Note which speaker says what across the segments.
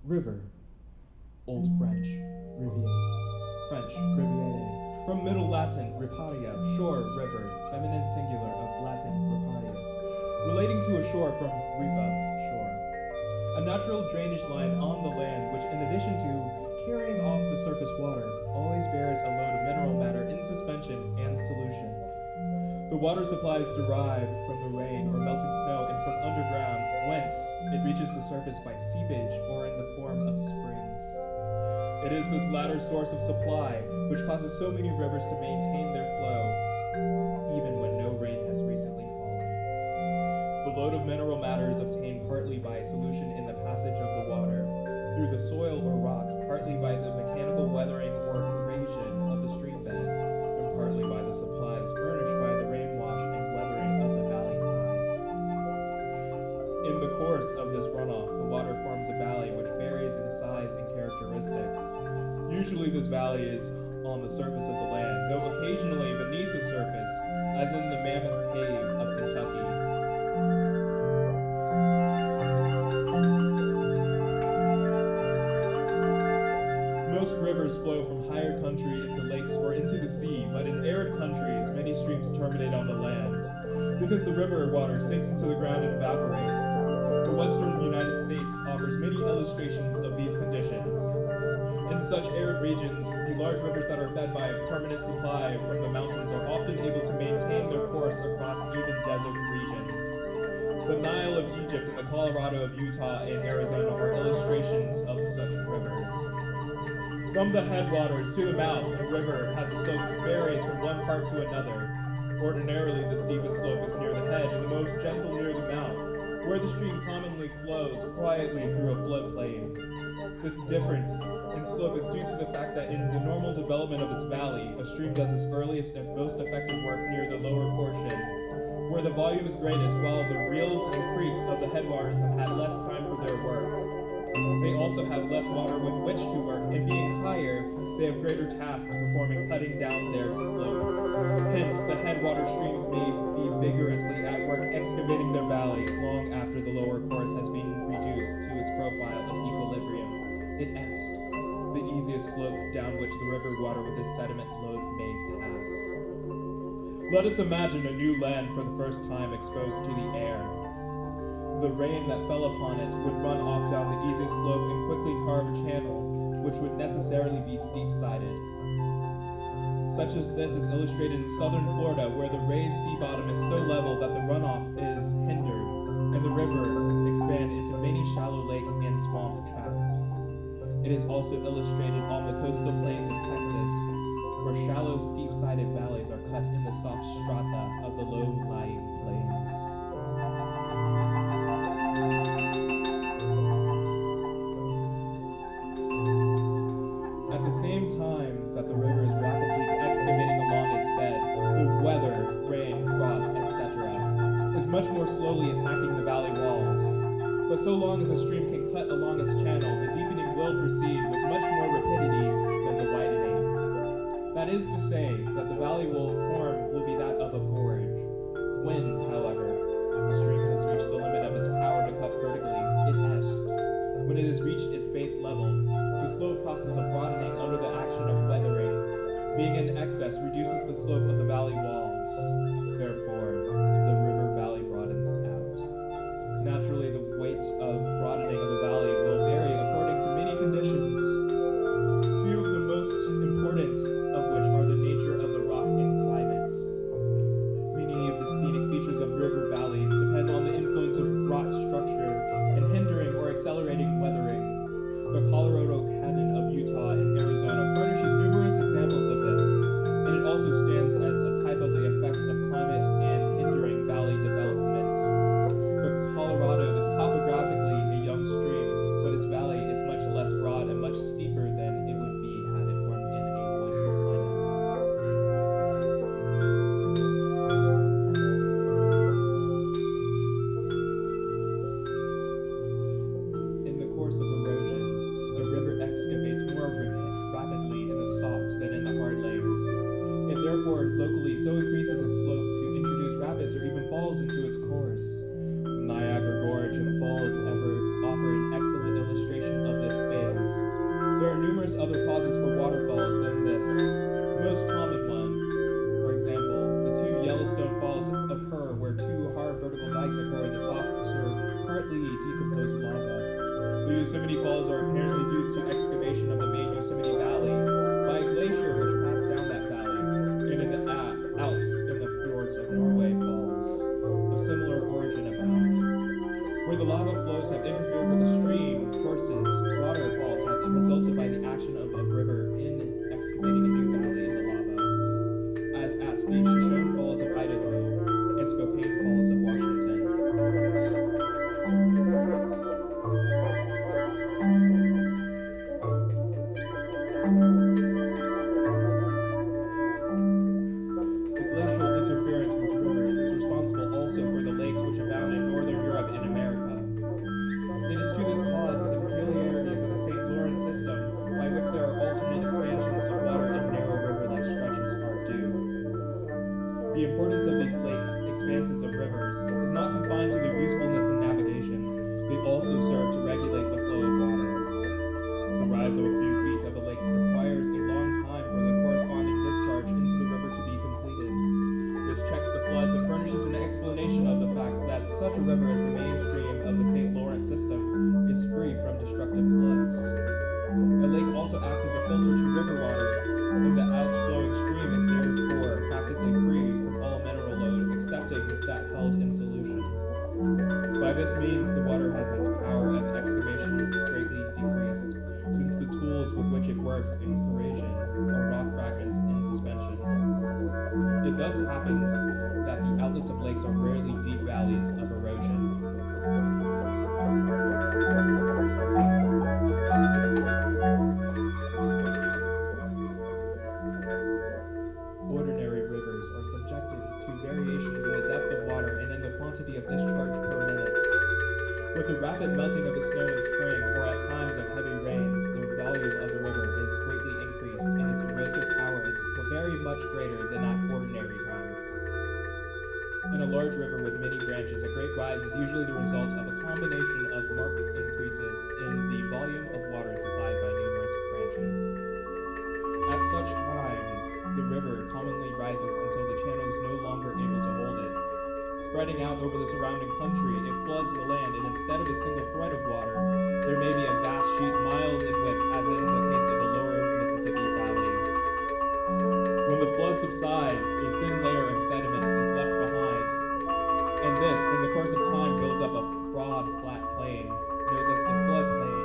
Speaker 1: River, Old French, rivière, French, rivière, from Middle Latin, riparia, shore, river, feminine singular of Latin, riparius, relating to a shore from ripa, shore. A natural drainage line on the land which, in addition to carrying off the surface water, always bears a load of mineral matter in suspension and solution. The water supply is derived from the rain or melting snow and from underground, whence it reaches the surface by seepage or in the form of springs. It is this latter source of supply which causes so many rivers to maintain their flow, even when no rain has recently fallen. The load of mineral matter is obtained partly by solution in the passage of the water, through the soil or rock, partly by the mechanical weathering or corrosion of the stream bed, and partly by the supplies furnished by the rain wash and weathering of the valley sides. In the course of this runoff, the water forms a valley which varies in size and characteristics. Usually this valley is on the surface of the land, though occasionally beneath the surface, as in the Mammoth Cave of Kentucky. Most rivers flow from higher country into lakes or into the sea, but in arid countries, many streams terminate on the land. Because the river water sinks into the ground and evaporates, the western United States offers many illustrations of these conditions. In such arid regions, the large rivers that are fed by a permanent supply from the mountains are often able to maintain their course across even desert regions. The Nile of Egypt and the Colorado of Utah and Arizona are illustrations of such rivers. From the headwaters to the mouth, the river has a slope that varies from one part to another. Ordinarily, the steepest slope is near the head and the most gentle near the mouth, where the stream commonly flows quietly through a floodplain. This difference in slope is due to the fact that in the normal development of its valley, a stream does its earliest and most effective work near the lower portion, where the volume is greatest, while the rills and creeks of the headwaters have had less time for their work. They also have less water with which to work, and being higher, they have greater tasks performing cutting down their slope. Hence, the headwater streams may be vigorously at work excavating their valleys long after the lower course has been reduced to its profile of equilibrium. In est, the easiest slope down which the river water with its sediment load may pass. Let us imagine a new land for the first time exposed to the air. The rain that fell upon it would run off down the easy slope and quickly carve a channel, which would necessarily be steep-sided. Such as this is illustrated in southern Florida, where the raised sea bottom is so level that the runoff is hindered, and the rivers expand into many shallow lakes and swamp tracts. It is also illustrated on the coastal plains of Texas, where shallow, steep-sided valleys are cut in the soft strata of the low-lying plains. At the same time that the river is rapidly excavating along its bed, the weather, rain, frost, etc., is much more slowly attacking the valley walls. But so long as a stream can cut along its channel, the deepening will proceed with much more rapidity than the widening. That is to say, that the valley form will be that of a gorge. When, however, the stream has reached the limit of its power to cut vertically, it est. When it has reached its base level, the slow process of broadening under the action of weathering, being in excess, reduces the slope of the valley walls. Therefore, the river valley broadens out. Naturally, the weight of broadening of the valley will vary according to many conditions. Two of the most important of which are the nature of the rock and climate. Many of the scenic features of river valleys depend on the influence of rock structure in hindering or accelerating weathering. The Colorado Canyon of Utah and Arizona furnishes numerous examples of this, and it also stands as a type of the effect of climate and hindering valley development. The Colorado is topographically a young stream, but its valley is much less broad and much steeper than it would be had it formed in a moist climate. In the course of erosion, a river excavates more rapidly in the soft than in the hard layers. It therefore locally so increases its slope to introduce rapids or even falls into its course. The Niagara Gorge and falls offer an excellent illustration of this The Yosemite Falls are apparently due to excavation of the main Yosemite Valley by a glacier which passed down that valley, and in the Alps in the fjords of Norway falls of similar origin abound. Where the lava flows have interfered with the stream courses, waterfalls have been resulted by the action of a river in excavating a new valley in the lava, as at the Shoshone Falls of Idaho and Spokane Falls of Washington. The glacial interference with rivers is responsible also for the lakes which abound in northern Europe and America. It is to this cause that the peculiarities of the St. Lawrence system, by which there are alternate expansions of water in narrow river-like stretches, are due. The importance of these lakes, expanses of rivers, is not confined to their usefulness in navigation. They also serve to regulate the flow of water. The rise of a few feet of a lake requires a long time for the corresponding discharge into the river to be completed. This checks the floods and furnishes an explanation of the facts that such a river as the main stream of the St. Lawrence system is free from destructive floods. A lake also acts as a filter to river water, and the outflowing stream is therefore practically free from all mineral load excepting that held in solution. By this means, the water has its power of excavation greatly decreased, since the tools with which it works in corrosion are rock fragments in suspension. It thus happens that the outlets of lakes are rarely deep valleys of erosion. Ordinary rivers are subjected to variations in the depth of water and in the quantity of discharge per minute. With the rapid melting of the snow in spring, or at times of heavy rains, the volume of the river is greatly increased, and its erosive power is very much greater than at ordinary times. In a large river with many branches, a great rise is usually the result of a combination of marked increases in the volume of water supplied by numerous branches. At such times, the river commonly rises until the channel is no longer able to hold it. Spreading out over the surrounding country, it floods the land, and instead of a single thread of water, there may be a vast sheet miles in width, as in the case of the lower Mississippi Valley. When the flood subsides, a thin layer of sediment is left behind, and this, in the course of time, builds up a broad, flat plain, known as the floodplain,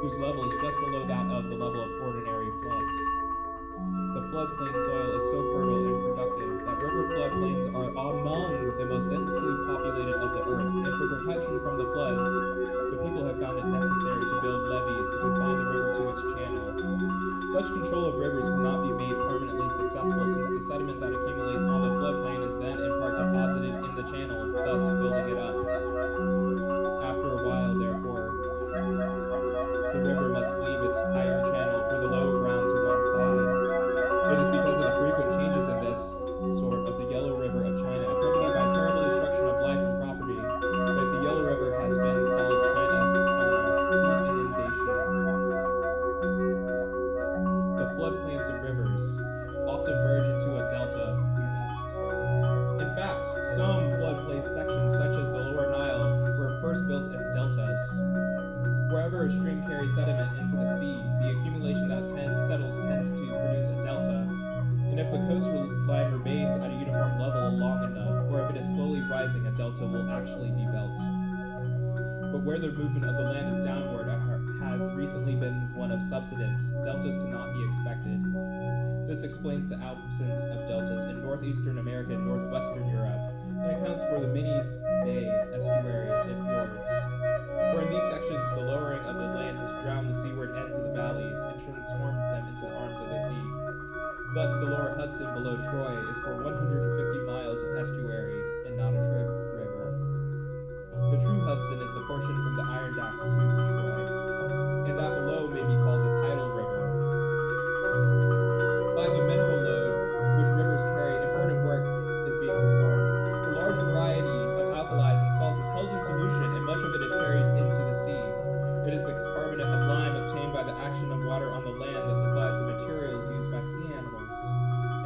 Speaker 1: whose level is just below that of the level of ordinary floods. The floodplain soil is so fertile and productive that river floodplains are among the most densely populated of the earth, and for protection from the floods, the people have found it necessary to build levees to confine the river to its channel. Such control of rivers cannot be made permanently successful, since the sediment that accumulates on the floodplain is then in part deposited in the channel, thus filling it up. After a while, therefore, the river must leave its higher channel for the lower ground to one side. It is because of the frequent changes in this sort of the Yellow River of China, accompanied by terrible destruction of life and property, that the Yellow River has been called China's sea inundation. The floodplains of rivers often merge into a delta we missed. In fact, some floodplain sections, such as the Lower Nile, were first built as deltas. Wherever a stream carries sediment into the sea, the accumulation that settles tends to produce a delta, and if the coastline remains at a uniform level long enough, or if it is slowly rising, a delta will actually be built. But where the movement of the land is downward has recently been one of subsidence, deltas cannot be expected. This explains the absence of deltas in northeastern America and northwestern Europe, and accounts for the many bays, estuaries, and fjords. For in these sections, the lowering of the land has drowned the seaward ends of the valleys and transformed them into the arms of the sea. Thus, the lower Hudson below Troy is for 150 miles of estuary and not a river. The true Hudson is the portion from the Irondax to Troy, and that below may be called the tidal river. By the mineral load, which rivers carry, important work is being performed. A large variety of alkalis and salts is held in solution, and much of it is carried into the sea. It is the carbonate of lime obtained by the action of water on the land that supplies the materials used by sea animals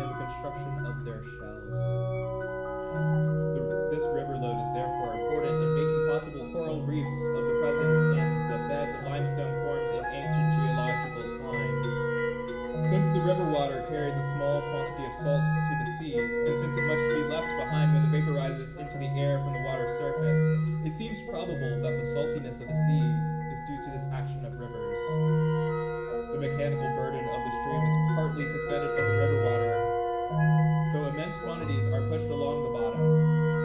Speaker 1: and the construction of their shells. This river load is therefore important in making possible coral reefs of the present in the Since the river water carries a small quantity of salt to the sea, and since it must be left behind when it vaporizes into the air from the water's surface, it seems probable that the saltiness of the sea is due to this action of rivers. The mechanical burden of the stream is partly suspended in the river water, though immense quantities are pushed along the bottom.